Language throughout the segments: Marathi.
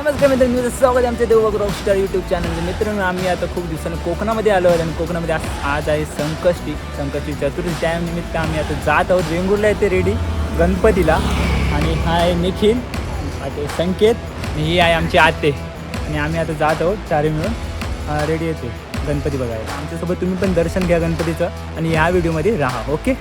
नमस्कार मित्रांनो, स्वागत आहे आमच्या देवबाग रॉकस्टार यूट्यूब चॅनलमध्ये. मित्रांनो, आम्ही आता खूप दिवसांनी कोकणामध्ये आलो आहे आणि कोकणामध्ये आज आहे संकष्टी चतुर्थी. त्यानिमित्त आम्ही आता जात आहोत. वेंगुर्ला येते रेडी गणपतीला. आणि हा आहे निखिल, आता संकेत, आणि ही आहे आमची आते. आणि आम्ही आता जात आहोत चारी मिळून रेडी येते गणपती बघायला. आमच्यासोबत तुम्ही पण दर्शन घ्या गणपतीचं आणि या व्हिडिओमध्ये राहा. ओके.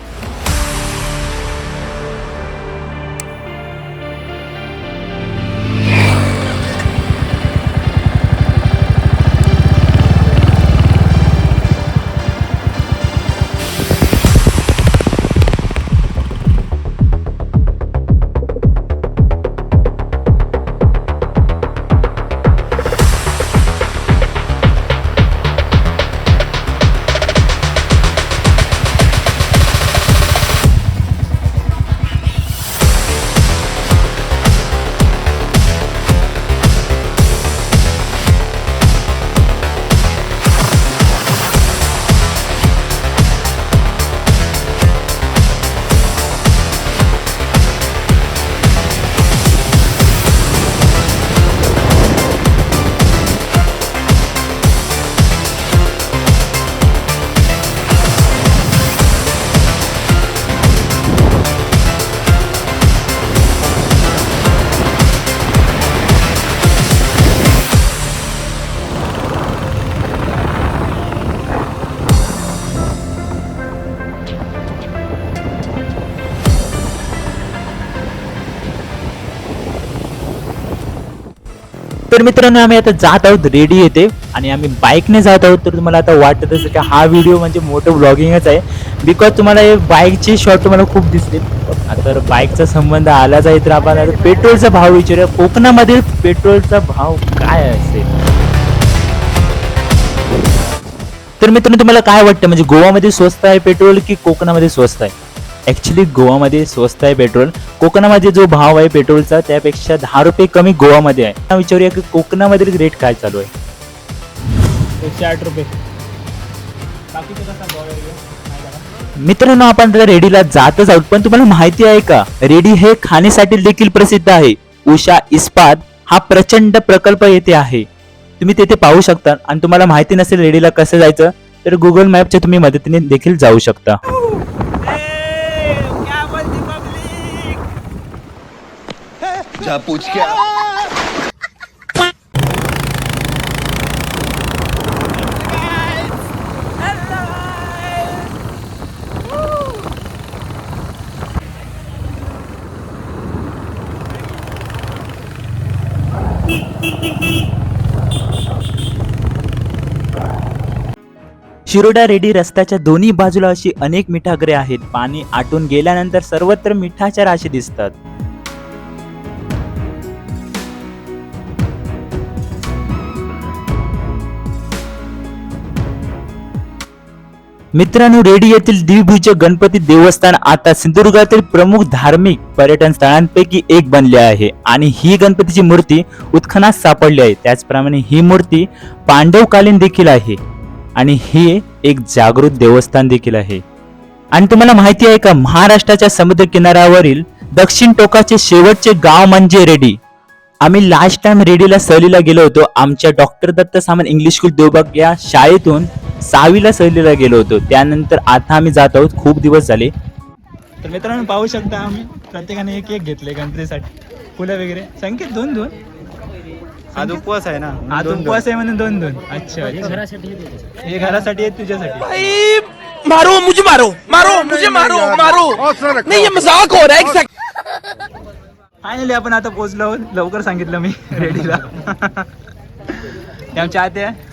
तर मित्रांनो, आम्ही आता जात आहोत रेडी येते आणि आम्ही बाईकने जात आहोत. तर तुम्हाला आता वाटत असेल की हा व्हिडिओ म्हणजे मोठं ब्लॉगिंगच आहे, बिकॉज तुम्हाला हे बाईकचे शॉट तुम्हाला खूप दिसतील. तर बाईकचा संबंध आलाच आहे, तर आपण आता पेट्रोलचा भाव विचारूया. कोकणामध्ये पेट्रोलचा भाव काय असेल? तर मित्रांनो, तुम्हाला काय वाटतं, म्हणजे गोवामध्ये स्वस्त आहे पेट्रोल की कोकणामध्ये स्वस्त आहे? ॲक्च्युली गोवामध्ये स्वस्त आहे पेट्रोल. कोकणामध्ये जो भाव आहे पेट्रोलचा त्यापेक्षा 10 रुपये कमी गोवामध्ये आहे. विचारूया की कोकणामधील रेट काय चालू आहे. 108 रुपये. मित्रांनो, आपण आता रेडीला जातच आहोत, पण तुम्हाला माहिती आहे का, रेडी हे खाण्यासाठी देखील प्रसिद्ध आहे. उषा इस्पात हा प्रचंड प्रकल्प येथे आहे. तुम्ही तेथे पाहू शकता. आणि तुम्हाला माहिती नसेल रेडीला कसं जायचं, तर गुगल मॅपच्या तुम्ही मदतीने देखील जाऊ शकता. जा पूछ के आ. शिरोडा रेडी रस्त्याच्या दोन्ही बाजूला अशी अनेक मिठागरे आहेत. पाणी आटून गेल्यानंतर सर्वत्र मिठाच्या राशी दिसतात. मित्रांनो, रेडी येथील द्विभुज गणपती देवस्थान आता सिंधुदुर्गातील प्रमुख धार्मिक पर्यटन स्थळांपैकी एक बनले आहे. आणि ही गणपतीची मूर्ती उत्खनात सापडली आहे. त्याचप्रमाणे ही मूर्ती पांडवकालीन देखील आहे आणि हे एक जागृत देवस्थान देखील आहे. आणि तुम्हाला माहिती आहे का, महाराष्ट्राच्या समुद्र किनाऱ्यावरील दक्षिण टोकाचे शेवटचे गाव म्हणजे रेडी. आम्ही लास्ट टाइम रेडीला सहलीला गेलो होतो. आमच्या doctor Datta Samant English school Devbag या शाळेतून 6वीला सहलीला गेलो होतो. त्यानंतर आता आम्ही जात आहोत. खूप दिवस झाले. तर मित्रांनो, पाहू शकता आम्ही प्रत्येकाने एक एक घेतले गणपतीसाठी. फुलं वगैरे. संकेत 2-2. आज उपवास आहे ना, आज उपवास आहे म्हणून 2-2. अच्छा, हे घरासाठी आहे तुझ्यासाठी. मारो मुझे, मारो नहीं, ये मजाक हो रहा है. फायनली आपण आता पोहोचलो आहोत. लवकर सांगितलं मी रेडीला. आमच्या आते आहे.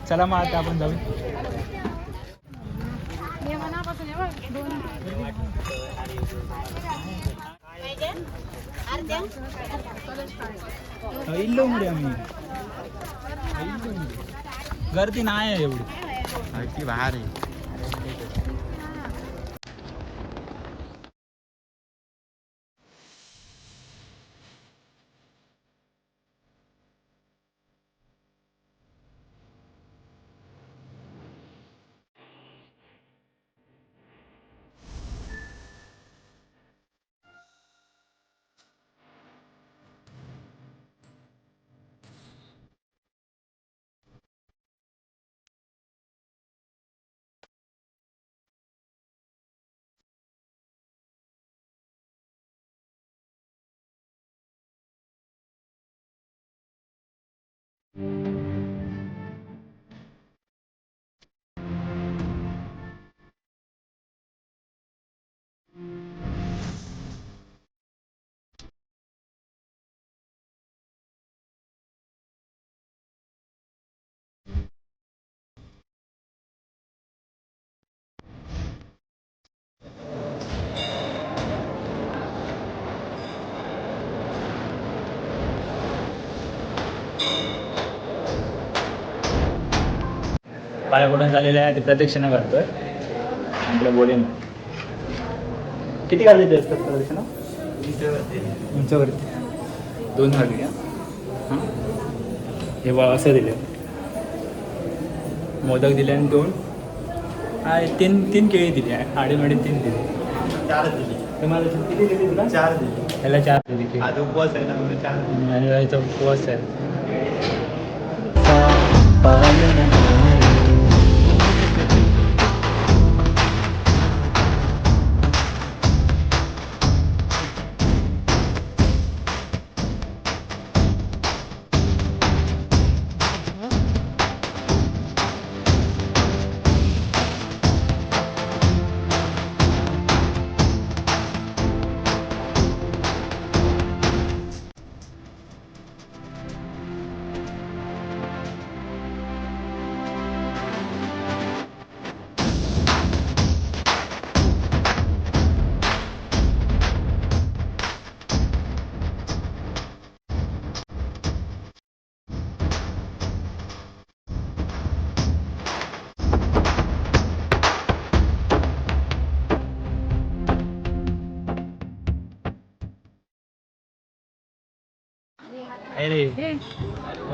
चला मग आता आपण जाऊ. इल्लो मुळे आम्ही गर्दी नाही आहे एवढी बाहेर आहे. पायाकडून झालेलं आहे ते प्रदक्षिणा करतोय आपल्या बोलेन. किती घालले असतात प्रदक्षिणा? उंचावरती 2 घालली. हां हे बा असं दिले, मोदक दिले आणि 2 तीन केळी दिली आहे, आडीमाडी 3 दिली. 4 दिली. तुम्हाला किती दिली तुला? 4 दिली. त्याला 4 दिली. आज उपवास आहे ना म्हणून 4 दिली. आणि याचा उपवास आहे. अरे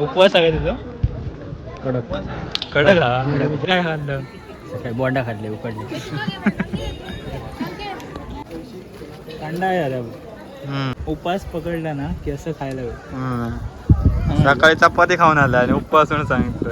उपवास आहे तुझं? कडक कडक काय खाल्लं? काय बोंडा खाल्ले उकडले. थंड आहे आता. उपवास पकडला ना की असं खायला. सकाळी चपाती खाऊन आला आणि उपवास म्हणून सांगितलं.